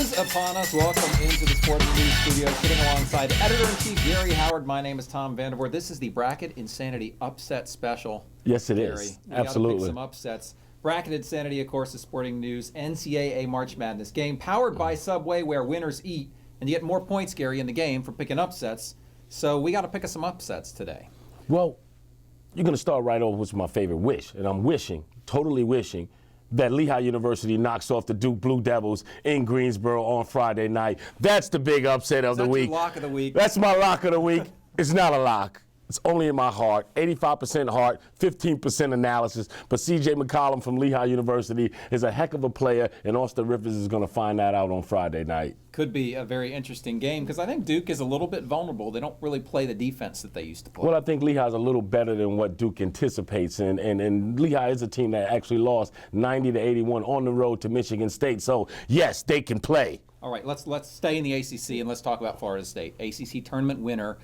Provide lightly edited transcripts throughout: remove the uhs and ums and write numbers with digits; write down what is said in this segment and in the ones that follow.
is upon us. Welcome into the Sporting News Studio, sitting alongside Editor-in-Chief Garry Howard. My name is Tom Vandervoort. This is the Bracket Insanity Upset Special. Yes, it Garry, is. we Absolutely. Gotta pick some upsets. Bracket Insanity, of course, is Sporting News NCAA March Madness game, powered by Subway, where winners eat, and you get more points, Garry, in the game for picking upsets. So we got to pick us some upsets today. Well, you're going to start right over with my favorite wish, and I'm wishing, totally wishing, that Lehigh University knocks off the Duke Blue Devils in Greensboro on Friday night. That's the big upset of the week. That's your lock of the week. That's my lock of the week. It's not a lock. It's only in my heart. 85% heart, 15% analysis. But C.J. McCollum from Lehigh University is a heck of a player, and Austin Rivers is going to find that out on Friday night. Could be a very interesting game because I think Duke is a little bit vulnerable. They don't really play the defense that they used to play. Well, I think Lehigh's a little better than what Duke anticipates, and Lehigh is a team that actually lost 90-81 on the road to Michigan State. So, yes, they can play. All right, let's stay in the ACC and let's talk about Florida State. ACC tournament winner,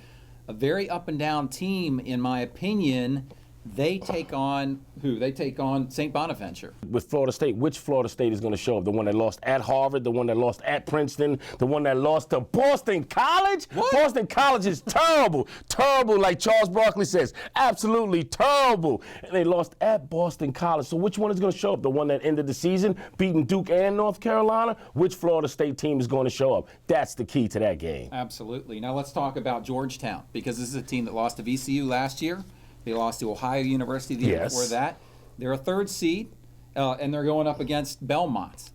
a very up and down team, in my opinion. They take on who? They take on St. Bonaventure. With Florida State, which Florida State is going to show up? The one that lost at Harvard, the one that lost at Princeton, the one that lost to Boston College? What? Boston College is terrible. Terrible, like Charles Barkley says. Absolutely terrible. And they lost at Boston College. So which one is going to show up? The one that ended the season, beating Duke and North Carolina? Which Florida State team is going to show up? That's the key to that game. Absolutely. Now let's talk about Georgetown, because this is a team that lost to VCU last year. They lost to Ohio University the year before that. They're a third seed, and they're going up against Belmont.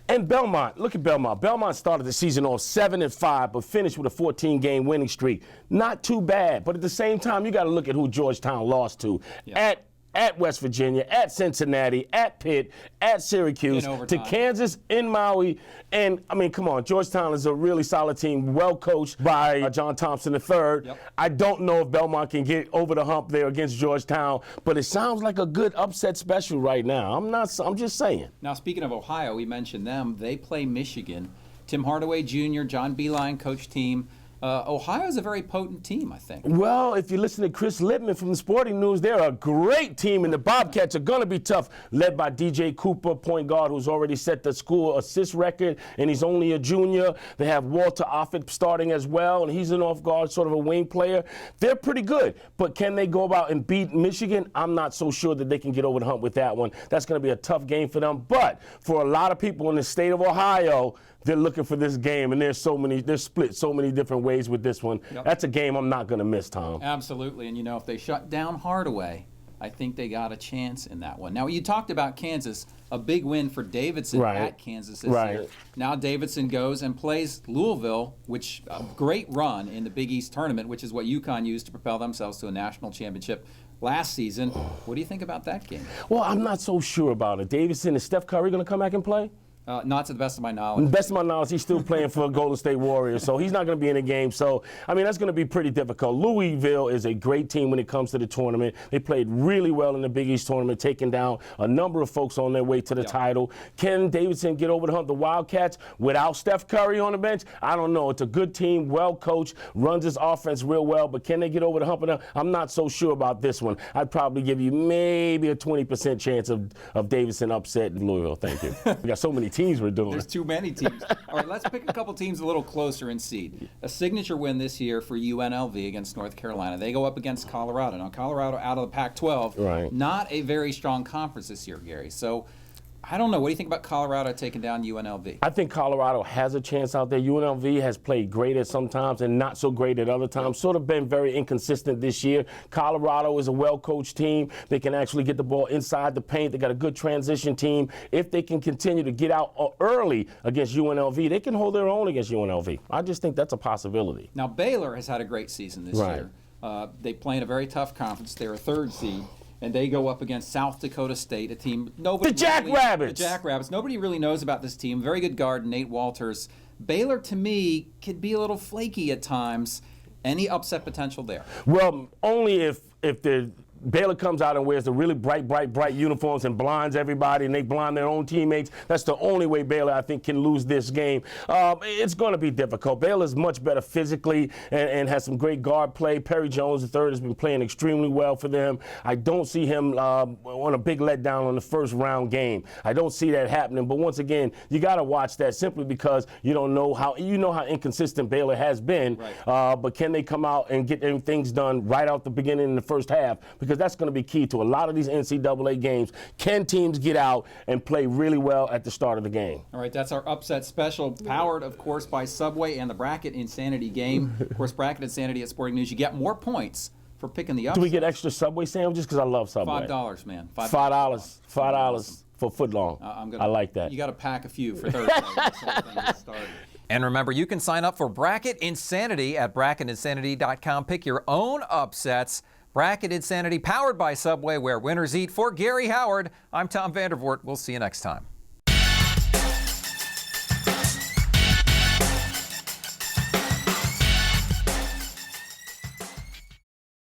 And Belmont, look at Belmont. Belmont started the season off 7-5, but finished with a 14-game winning streak. Not too bad, but at the same time, you got to look at who Georgetown lost to. Yeah. At West Virginia, at Cincinnati, at Pitt, at Syracuse, to Kansas, in Maui. And, I mean, come on, Georgetown is a really solid team, well coached by John Thompson III. Yep. I don't know if Belmont can get over the hump there against Georgetown, but it sounds like a good upset special right now. I'm just saying. Now, speaking of Ohio, we mentioned them. They play Michigan. Tim Hardaway Jr., John Beilein coach team. Ohio is a very potent team, I think. Well, if you listen to Chris Littman from the Sporting News, they're a great team, and the Bobcats are going to be tough, led by DJ Cooper, point guard, who's already set the school assist record, and he's only a junior. They have Walter Offit starting as well, and he's an off guard, sort of a wing player. They're pretty good, but can they go about and beat Michigan? I'm not so sure that they can get over the hump with that one. That's going to be a tough game for them, but for a lot of people in the state of Ohio, they're looking for this game, and they're split so many different ways with this one. Yep. That's a game I'm not going to miss, Tom. Absolutely, and if they shut down Hardaway, I think they got a chance in that one. Now, you talked about Kansas, a big win for Davidson at Kansas this year. Now Davidson goes and plays Louisville, which a great run in the Big East tournament, which is what UConn used to propel themselves to a national championship last season. What do you think about that game? Well, I'm not so sure about it. Davidson, is Steph Curry going to come back and play? Not to the best of my knowledge. Best of my knowledge, he's still playing for Golden State Warriors, so he's not going to be in the game. So, I mean, that's going to be pretty difficult. Louisville is a great team when it comes to the tournament. They played really well in the Big East tournament, taking down a number of folks on their way to the title. Can Davidson get over the hump? The Wildcats without Steph Curry on the bench? I don't know. It's a good team, well coached, runs his offense real well, but can they get over the hump? I'm not so sure about this one. I'd probably give you maybe a 20% chance of Davidson upset Louisville. Thank you. We got so many teams we're doing. There's too many teams. All right, let's pick a couple teams a little closer in seed. A signature win this year for UNLV against North Carolina. They go up against Colorado. Now, Colorado out of the Pac-12, not a very strong conference this year, Garry. So, I don't know. What do you think about Colorado taking down UNLV? I think Colorado has a chance out there. UNLV has played great at some times and not so great at other times. Sort of been very inconsistent this year. Colorado is a well-coached team. They can actually get the ball inside the paint. They got a good transition team. If they can continue to get out early against UNLV, they can hold their own against UNLV. I just think that's a possibility. Now, Baylor has had a great season this year. They play in a very tough conference. They're a third seed. And they go up against South Dakota State, a team nobody. The Jackrabbits. The Jackrabbits. Nobody really knows about this team. Very good guard, Nate Walters. Baylor, to me, could be a little flaky at times. Any upset potential there? Well, only if they're Baylor comes out and wears the really bright uniforms and blinds everybody, and they blind their own teammates, that's the only way Baylor, I think, can lose this game. It's going to be difficult. Baylor's much better physically and has some great guard play. Perry Jones III has been playing extremely well for them. I don't see him on a big letdown on the first round game. I don't see that happening. But once again, you got to watch that simply because you don't know how inconsistent Baylor has been. Right. But can they come out and get things done right out the beginning in the first half? Because that's going to be key to a lot of these NCAA games. Can teams get out and play really well at the start of the game? All right, that's our upset special, powered, of course, by Subway and the Bracket Insanity game. Of course, Bracket Insanity at Sporting News. You get more points for picking the upset. Do we get extra Subway sandwiches? Because I love Subway. $5, man. $5 for a foot long. I like that. You got to pack a few for Thursday. And remember, you can sign up for Bracket Insanity at bracketinsanity.com. Pick your own upsets. Bracket Insanity, powered by Subway, where winners eat. For Garry Howard, I'm Tom Vandervoort. We'll see you next time.